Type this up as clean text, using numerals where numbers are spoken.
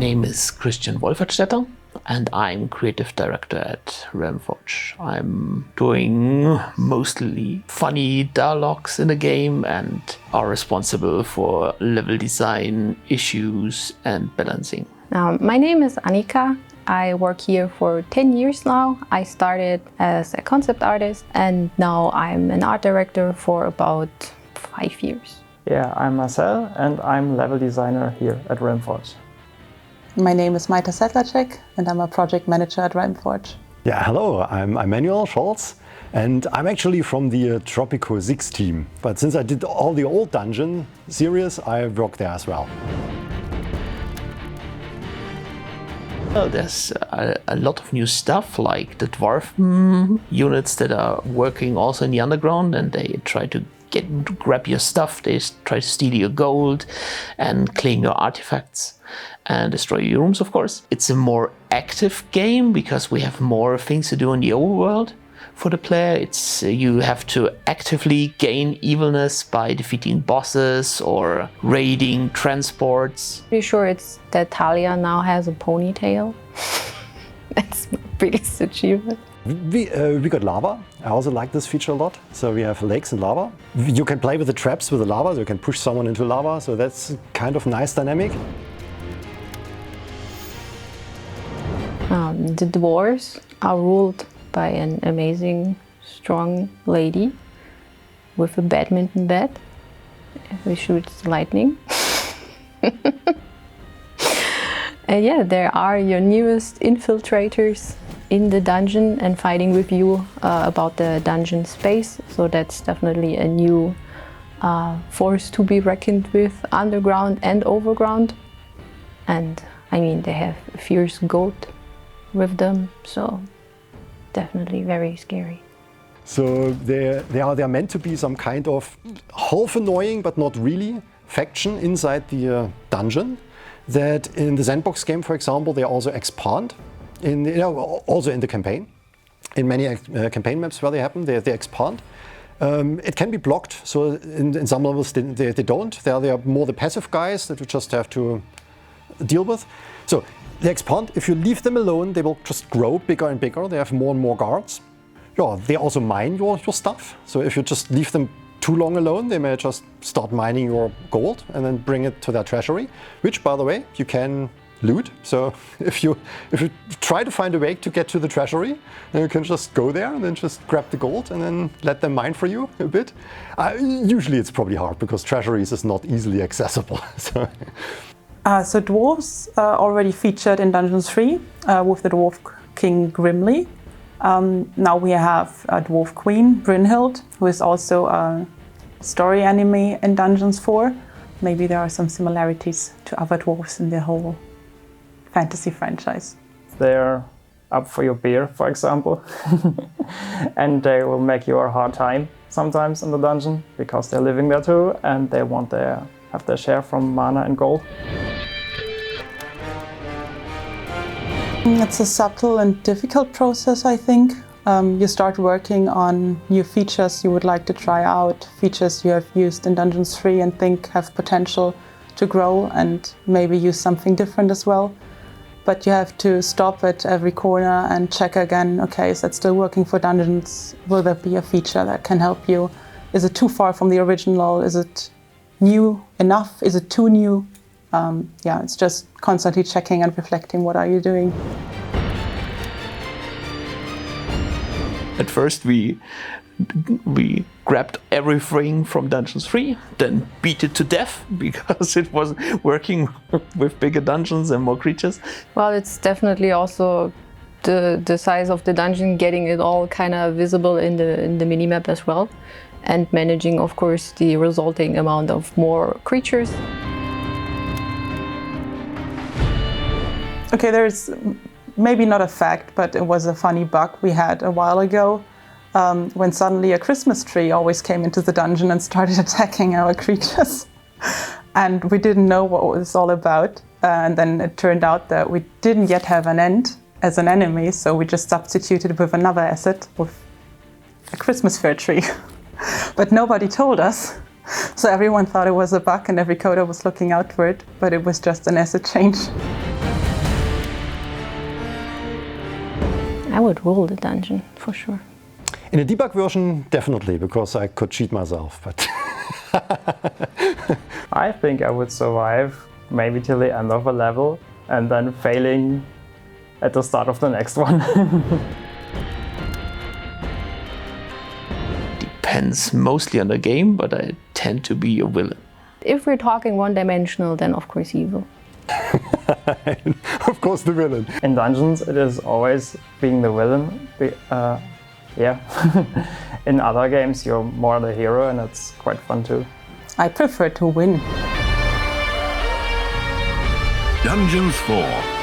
name is Christian Wolfertstetter, and I'm creative director at Realmforge. I'm doing mostly funny dialogues in the game and are responsible for level design, issues, and balancing. My name is Annika. I work here for 10 years now. I started as a concept artist and now I'm an art director for about 5 years. Yeah, I'm Marcel and I'm level designer here at Realmforge. My name is Maita Sedlacek and I'm a project manager at Realmforge. Yeah, hello, I'm Emmanuel Scholz and I'm actually from the Tropico 6 team. But since I did all the old dungeon series, I work there as well. Well, there's a lot of new stuff, like the dwarf units that are working also in the underground, and they try to grab your stuff, they try to steal your gold and claim your artifacts and destroy your rooms, of course. It's a more active game because we have more things to do in the overworld. For the player, it's you have to actively gain evilness by defeating bosses or raiding transports. Pretty sure it's that Talia now has a ponytail. That's my biggest achievement. We got lava. I also like this feature a lot. So we have lakes and lava. You can play with the traps with the lava, so you can push someone into lava. So that's kind of nice dynamic. The dwarves are ruled by an amazing, strong lady with a badminton bat. We shoot lightning. And yeah, there are your newest infiltrators in the dungeon and fighting with you about the dungeon space. So that's definitely a new force to be reckoned with, underground and overground. And I mean, they have a fierce goat with them, so definitely very scary. So they are meant to be some kind of half annoying, but not really, faction inside the dungeon. That in the sandbox game, for example, they also expand. Also in the campaign. In many campaign maps where they happen, they expand. It can be blocked, so in some levels they don't. They are more the passive guys that you just have to deal with. So they expand. If you leave them alone, they will just grow bigger and bigger. They have more and more guards. Yeah, they also mine your stuff. So if you just leave them too long alone, they may just start mining your gold and then bring it to their treasury, which, by the way, you can loot. So if you try to find a way to get to the treasury, then you can just go there and then just grab the gold and then let them mine for you a bit. Usually it's probably hard because treasuries is not easily accessible. So dwarves are already featured in Dungeon 3 with the Dwarf King Grimly. Now we have a Dwarf Queen, Brynhild, who is also a story enemy in Dungeons 4. Maybe there are some similarities to other dwarves in the whole fantasy franchise. They're up for your beer, for example. And they will make you a hard time sometimes in the dungeon because they're living there too and they want to have their share from mana and gold. It's a subtle and difficult process, I think. You start working on new features you would like to try out, features you have used in Dungeons 3 and think have potential to grow and maybe use something different as well. But you have to stop at every corner and check again, okay, is that still working for Dungeons? Will there be a feature that can help you? Is it too far from the original? Is it new enough? Is it too new? Yeah, it's just constantly checking and reflecting, what are you doing? At first we grabbed everything from Dungeons 3, then beat it to death because it wasn't working with bigger dungeons and more creatures. Well, it's definitely also the size of the dungeon, getting it all kind of visible in the minimap as well, and managing, of course, the resulting amount of more creatures. Okay, there's maybe not a fact, but it was a funny bug we had a while ago when suddenly a Christmas tree always came into the dungeon and started attacking our creatures. And we didn't know what it was all about. And then it turned out that we didn't yet have an end as an enemy, so we just substituted with another asset, with a Christmas fir tree. But nobody told us. So everyone thought it was a bug and every coder was looking out for it, but it was just an asset change. would rule the dungeon for sure. In a debug version, definitely, because I could cheat myself. But I think I would survive maybe till the end of a level and then failing at the start of the next one. Depends mostly on the game, but I tend to be a villain. If we're talking one-dimensional, then of course evil. of course, the villain. In dungeons, it is always being the villain. Yeah. In other games, you're more the hero, and it's quite fun too. I prefer to win. Dungeons 4.